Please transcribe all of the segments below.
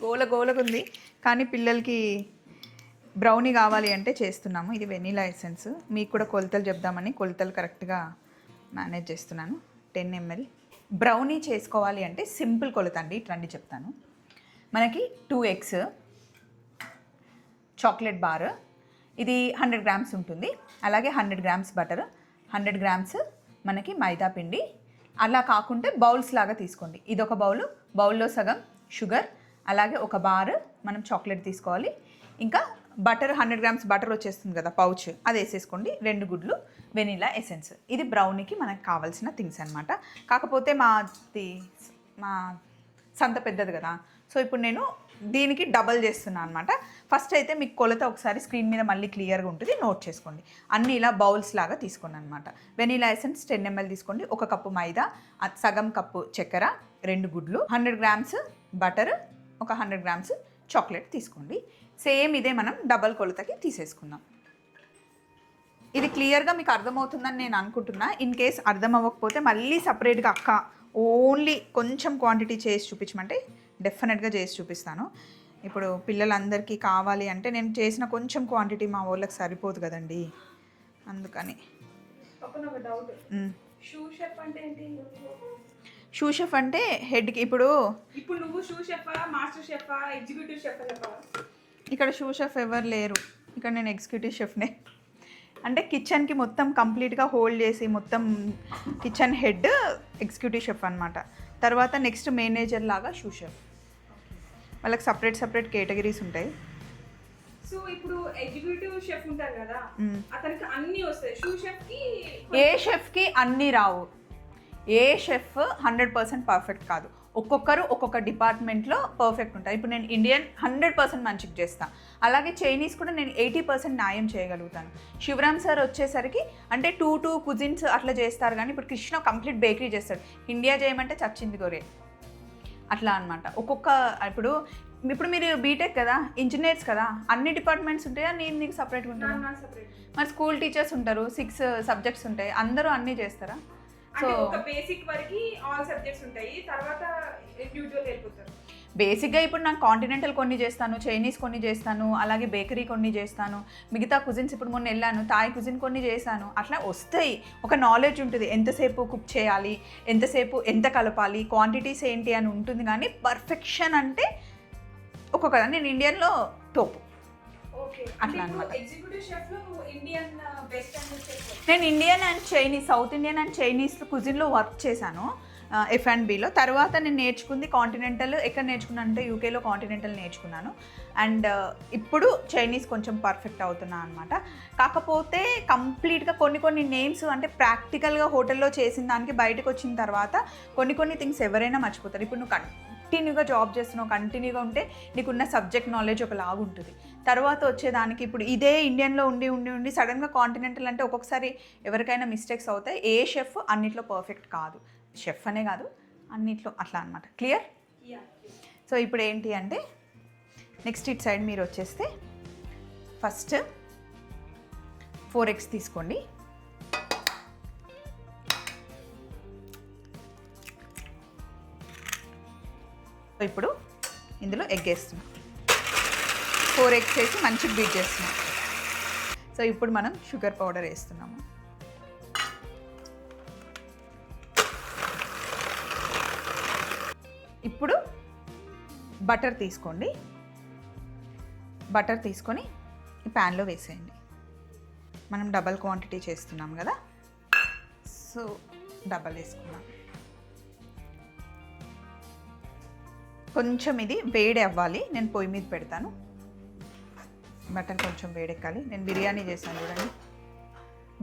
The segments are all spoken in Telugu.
గోల గోలగా ఉంది, కానీ పిల్లలకి బ్రౌనీ కావాలి అంటే చేస్తున్నాము. ఇది వెనీలా ఎసెన్స్. మీకు కూడా కొలతలు చెప్దామని కొలతలు కరెక్ట్గా మేనేజ్ చేస్తున్నాను. 10 ml. బ్రౌనీ చేసుకోవాలి అంటే సింపుల్ కొలత అండి, ఇట్లాంటి చెప్తాను. మనకి 2 eggs, చాక్లెట్ బార్, ఇది 100 grams ఉంటుంది. అలాగే 100 grams బటర్, 100 grams మనకి మైదా పిండి. అలా కాకుంటే బౌల్స్ లాగా తీసుకోండి. ఇదొక బౌల్లో సగం షుగర్, అలాగే ఒక బార్ మనం చాక్లెట్ తీసుకోవాలి. ఇంకా బటర్ 100 grams బటర్ వచ్చేస్తుంది కదా పౌచ్, అది వేసేసుకోండి. 2 గుడ్లు, వెనీలా ఎసెన్స్. ఇది బ్రౌనీకి మనకు కావాల్సిన థింగ్స్ అనమాట. కాకపోతే మా సంత పెద్దది కదా, సో ఇప్పుడు నేను దీనికి డబల్ చేస్తున్నాను అనమాట. ఫస్ట్ అయితే మీకు కొలత ఒకసారి స్క్రీన్ మీద మళ్ళీ క్లియర్గా ఉంటుంది, నోట్ చేసుకోండి. అన్నీ ఇలా బౌల్స్ లాగా తీసుకోండి అనమాట. వెనీలా ఎసెన్స్ 10 ml తీసుకోండి. 1 కప్పు మైదా, సగం కప్పు చక్కెర, 2 గుడ్లు, 100 grams బటర్, ఒక 100 grams చాక్లెట్ తీసుకోండి. సేమ్ ఇదే మనం డబల్ కొలతకి తీసేసుకుందాం. ఇది క్లియర్గా మీకు అర్థమవుతుందని నేను అనుకుంటున్నా. ఇన్ కేస్ అర్థం అవ్వకపోతే మళ్ళీ సపరేట్గా అక్క ఓన్లీ కొంచెం క్వాంటిటీ చేసి చూపించమంటే డెఫినెట్గా చేసి చూపిస్తాను. ఇప్పుడు పిల్లలందరికీ కావాలి అంటే నేను చేసిన కొంచెం క్వాంటిటీ మా వాళ్ళకి సరిపోదు కదండి, అందుకని. షూ షెఫ్ అంటే హెడ్కి ఇప్పుడు నువ్వు షూ షెఫా, మాస్టర్ షెఫా, ఎగ్జిక్యూటివ్ షెఫా చెప్పావా? ఇక్కడ షూ షెఫ్ ఎవరు లేరు, ఇక్కడ నేను ఎగ్జిక్యూటివ్ షెఫ్నే. అంటే కిచెన్కి మొత్తం కంప్లీట్గా హోల్డ్ చేసి మొత్తం కిచెన్ హెడ్ ఎగ్జిక్యూటివ్ షెఫ్ అనమాట. తర్వాత నెక్స్ట్ మేనేజర్ లాగా షూ షెఫ్. వాళ్ళకి సపరేట్ కేటగిరీస్ ఉంటాయి. సో ఇప్పుడు ఎగ్జిక్యూటివ్ షెఫ్ ఉంటారు కదా, అతనికి అన్నీ వస్తాయి. షూ షెఫ్కి ఏ షెఫ్కి అన్నీ రావు. ఏ షెఫ్ 100% పర్ఫెక్ట్ కాదు. ఒక్కొక్కరు ఒక్కొక్క డిపార్ట్మెంట్లో పర్ఫెక్ట్ ఉంటారు. ఇప్పుడు నేను ఇండియన్ 100% మంచిగా చేస్తాను. అలాగే చైనీస్ కూడా నేను 80% న్యాయం చేయగలుగుతాను. శివరామ్ సార్ వచ్చేసరికి అంటే 2 కుజిన్స్ అట్లా చేస్తారు, కానీ ఇప్పుడు కృష్ణ కంప్లీట్ బేకరీ చేస్తాడు. ఇండియా చేయమంటే చచ్చింది గొరే అట్లా అనమాట. ఇప్పుడు మీరు బీటెక్ కదా, ఇంజనీర్స్ కదా, అన్ని డిపార్ట్మెంట్స్ ఉంటాయా? నీకు సపరేట్గా ఉంటాను. మరి స్కూల్ టీచర్స్ ఉంటారు, 6 సబ్జెక్ట్స్ ఉంటాయి, అందరూ అన్నీ చేస్తారా? సో ఒక బేసిక్ వరకు ఆల్ సబ్జెక్ట్స్ ఉంటాయి, తర్వాత ఇండివిజువల్ వెళ్ళిపోతారు. బేసిక్గా ఇప్పుడు నాకు కాంటినెంటల్ కొన్ని చేస్తాను, చైనీస్ కొన్ని చేస్తాను, అలాగే బేకరీ కొన్ని చేస్తాను, మిగతా కుజిన్స్ ఇప్పుడు మొన్న వెళ్ళాను, థాయ్ కుజిన్ కొన్ని చేశాను. అట్లా వస్తాయి, ఒక నాలెడ్జ్ ఉంటుంది. ఎంతసేపు కుక్ చేయాలి, ఎంతసేపు ఎంత కలపాలి, క్వాంటిటీస్ ఏంటి అని ఉంటుంది. కానీ పర్ఫెక్షన్ అంటే ఒక్కొక్క నేను ఇండియన్లో టోపు అట్లా అనమాట. నేను Indian and Chinese, South Indian and Chinese కుజిన్లో వర్క్ చేశాను F&Bలో. తర్వాత నేను నేర్చుకుంది కాంటినెంటల్. ఎక్కడ నేర్చుకున్నాను అంటే యూకేలో కాంటినెంటల్ నేర్చుకున్నాను. అండ్ ఇప్పుడు చైనీస్ కొంచెం పర్ఫెక్ట్ అవుతున్నాను అనమాట. కాకపోతే కంప్లీట్గా కొన్ని నేమ్స్ అంటే ప్రాక్టికల్గా హోటల్లో చేసిన దానికి బయటకు వచ్చిన తర్వాత కొన్ని థింగ్స్ ఎవరైనా మర్చిపోతారు. ఇప్పుడు నువ్వు కంటిన్యూగా జాబ్ చేస్తున్నావు, కంటిన్యూగా ఉంటే నీకున్న సబ్జెక్ట్ నాలెడ్జ్ ఒకలాగా ఉంటుంది. తర్వాత వచ్చేదానికి ఇప్పుడు ఇదే ఇండియన్లో ఉండి సడన్గా కాంటినెంటల్ అంటే ఒక్కొక్కసారి ఎవరికైనా మిస్టేక్స్ అవుతాయి. ఏ షెఫ్ అన్నిట్లో పర్ఫెక్ట్ కాదు, షెఫ్ అనే కాదు అన్నిట్లో అట్లా అనమాట. క్లియర్? సో ఇప్పుడు ఏంటి అంటే నెక్స్ట్ ఇట్ సైడ్ మీరు వచ్చేస్తే ఫస్ట్ 4 eggs తీసుకోండి. ఇప్పుడు ఇందులో ఎగ్ వేస్తున్నాం. 4 eggs వేసి మంచిగా బీట్ చేస్తున్నాం. సో ఇప్పుడు మనం షుగర్ పౌడర్ వేస్తున్నాము. ఇప్పుడు బటర్ తీసుకోండి. బటర్ తీసుకొని ఈ ప్యాన్లో వేసేయండి. మనం డబల్ క్వాంటిటీ చేస్తున్నాం కదా, సో డబల్ వేసుకున్నాం. కొంచెం ఇది వేడి అవ్వాలి, నేను పొయ్యి మీద పెడతాను. బటర్ కొంచెం వేడెక్కాలి. నేను బిర్యానీ చేశాను చూడండి.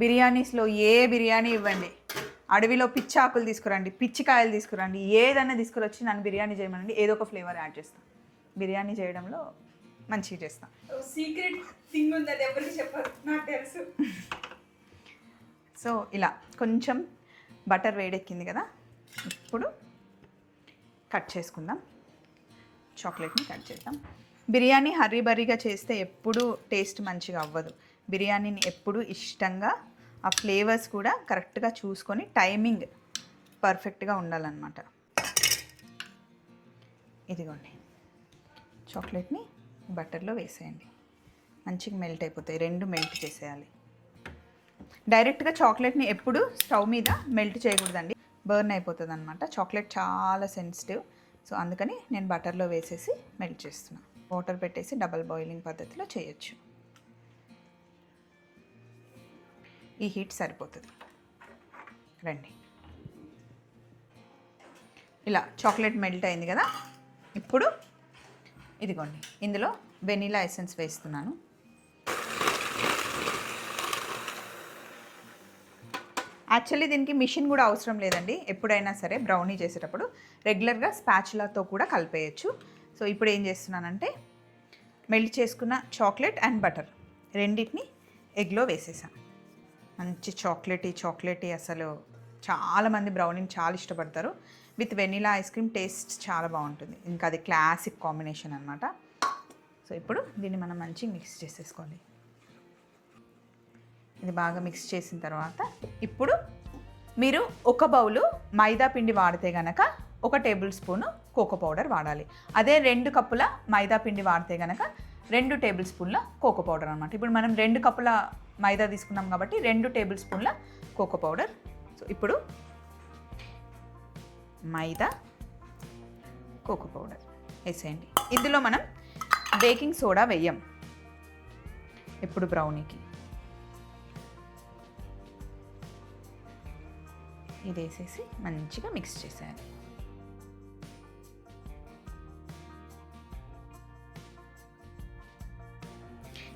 బిర్యానీస్లో ఏ బిర్యానీ ఇవ్వండి, అడవిలో పిచ్చి ఆకులు తీసుకురండి, పిచ్చికాయలు తీసుకురండి, ఏదైనా తీసుకురొచ్చి నన్ను బిర్యానీ చేయమనండి, ఏదో ఒక ఫ్లేవర్ యాడ్ చేస్తాను. బిర్యానీ చేయడంలో మంచిగా చేస్తాను. సీక్రెట్ థింగ్ ఉంది, అది ఎవరికి చెప్పరు, నాకు తెలుసు. సో ఇలా కొంచెం బటర్ వేడెక్కింది కదా, ఇప్పుడు కట్ చేసుకుందాం. చాక్లెట్ని కట్ చేద్దాం. బిర్యానీ హర్రీ బర్రీగా చేస్తే ఎప్పుడూ టేస్ట్ మంచిగా అవ్వదు. బిర్యానీని ఎప్పుడూ ఇష్టంగా ఆ ఫ్లేవర్స్ కూడా కరెక్ట్గా చూసుకొని టైమింగ్ పర్ఫెక్ట్గా ఉండాలన్నమాట. ఇదిగోండి చాక్లెట్ని బటర్లో వేసేయండి. మంచిగా మెల్ట్ అయిపోతాయి. రెండు మెల్ట్ చేసేయాలి. డైరెక్ట్గా చాక్లెట్ని ఎప్పుడు స్టవ్ మీద మెల్ట్ చేయకూడదండి, బర్న్ అయిపోతుంది అనమాట. చాక్లెట్ చాలా సెన్సిటివ్. సో అందుకని నేను బటర్లో వేసేసి మెల్ట్ చేస్తున్నాను. వాటర్ పెట్టేసి డబల్ బాయిలింగ్ పద్ధతిలో చేయొచ్చు. ఈ హీట్ సరిపోతుంది. రండి, ఇలా చాక్లెట్ మెల్ట్ అయింది కదా. ఇప్పుడు ఇదిగోండి, ఇందులో వెనిలా ఎసెన్స్ వేస్తున్నాను. యాక్చువల్లీ దీనికి మిషన్ కూడా అవసరం లేదండి. ఎప్పుడైనా సరే బ్రౌనీ చేసేటప్పుడు రెగ్యులర్గా స్పాచులాతో కూడా కలిపేయచ్చు. సో ఇప్పుడు ఏం చేస్తున్నానంటే మెల్ట్ చేసుకున్న చాక్లెట్ అండ్ బటర్ రెండింటిని ఎగ్లో వేసేసాను. మంచి చాక్లెటీ అసలు చాలామంది బ్రౌనీని చాలా ఇష్టపడతారు. With vanilla ice cream taste చాలా బాగుంటుంది. ఇంకా అది క్లాసిక్ కాంబినేషన్ అనమాట. సో ఇప్పుడు దీన్ని మనం మంచిగా మిక్స్ చేసేసుకోవాలి. ఇది బాగా మిక్స్ చేసిన తర్వాత ఇప్పుడు మీరు ఒక బౌలు మైదా పిండి వాడితే కనుక 1 టేబుల్ స్పూను కోకో పౌడర్ వాడాలి. అదే 2 కప్పుల మైదా పిండి వాడితే కనుక 2 టేబుల్ స్పూన్ల కోకో పౌడర్ అనమాట. ఇప్పుడు మనం 2 కప్పుల మైదా తీసుకున్నాం కాబట్టి 2 టేబుల్ స్పూన్ల కోకో పౌడర్. సో ఇప్పుడు మైదా, కోకో పౌడర్ వేసేయండి. ఇందులో మనం బేకింగ్ సోడా వేయం ఇప్పుడు బ్రౌనీకి. ఇది వేసేసి మంచిగా మిక్స్ చేసేయాలి.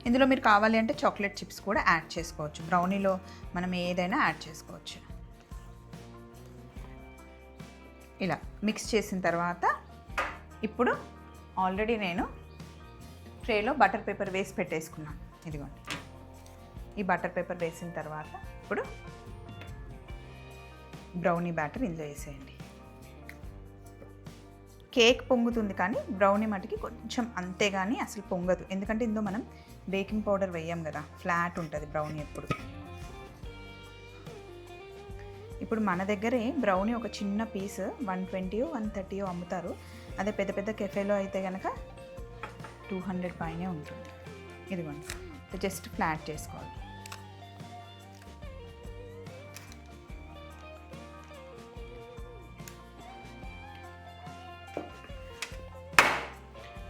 ఇందులో మీరు కావాలి అంటే చాక్లెట్ చిప్స్ కూడా యాడ్ చేసుకోవచ్చు. బ్రౌనీలో మనం ఏదైనా యాడ్ చేసుకోవచ్చు. ఇలా మిక్స్ చేసిన తర్వాత ఇప్పుడు ఆల్రెడీ నేను ట్రేలో బటర్ పేపర్ వేసి పెట్టేసుకున్నాను. ఇదిగోండి, ఈ బటర్ పేపర్ వేసిన తర్వాత ఇప్పుడు బ్రౌనీ బ్యాటర్ ఇందులో వేసేయండి. కేక్ పొంగుతుంది కానీ బ్రౌనీ మటుకి కొంచెం అంతే, కానీ అసలు పొంగదు. ఎందుకంటే ఇందులో మనం బేకింగ్ పౌడర్ వేయం కదా, ఫ్లాట్ ఉంటుంది బ్రౌనీ ఎప్పుడు. ఇప్పుడు మన దగ్గరే బ్రౌనీ ఒక చిన్న పీస్ 120 130 అమ్ముతారు. అదే పెద్ద పెద్ద కెఫేలో అయితే కనుక 200 పైనే ఉంటుంది. ఇదిగోండి, జస్ట్ ఫ్లాట్ చేసుకోవాలి.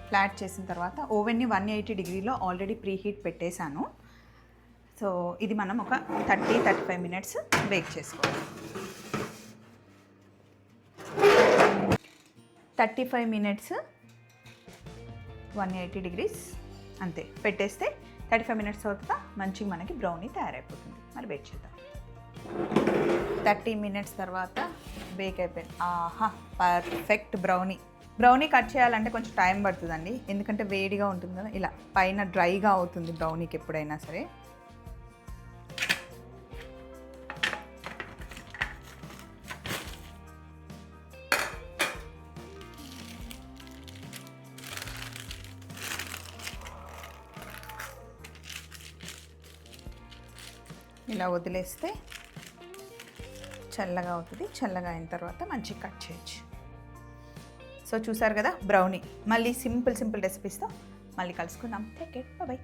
ఫ్లాట్ చేసిన తర్వాత ఓవెన్ని 180 డిగ్రీలో ఆల్రెడీ ప్రీ హీట్ పెట్టేశాను. సో ఇది మనం ఒక 30-35 మినిట్స్ బేక్ చేసుకోవాలి. 35 మినిట్స్ 180 డిగ్రీస్ అంతే పెట్టేస్తే 35 మినిట్స్ అవుతుందా మంచిగా మనకి బ్రౌనీ తయారైపోతుంది. మరి బేక్ చేద్దాం. 30 మినిట్స్ తర్వాత బేక్ అయిపోయింది. ఆహా, పర్ఫెక్ట్ బ్రౌనీ. బ్రౌనీ కట్ చేయాలంటే కొంచెం టైం పడుతుందండి, ఎందుకంటే వేడిగా ఉంటుంది కదా. ఇలా పైన డ్రైగా అవుతుంది బ్రౌనీకి ఎప్పుడైనా సరే. ఇలా వదిలేస్తే చల్లగా అవుతుంది. చల్లగా అయిన తర్వాత మంచిగా కట్ చేయొచ్చు. సో చూసారు కదా బ్రౌనీ. మళ్ళీ సింపుల్ రెసిపీస్తో మళ్ళీ కలుసుకుందాం. Take care, bye.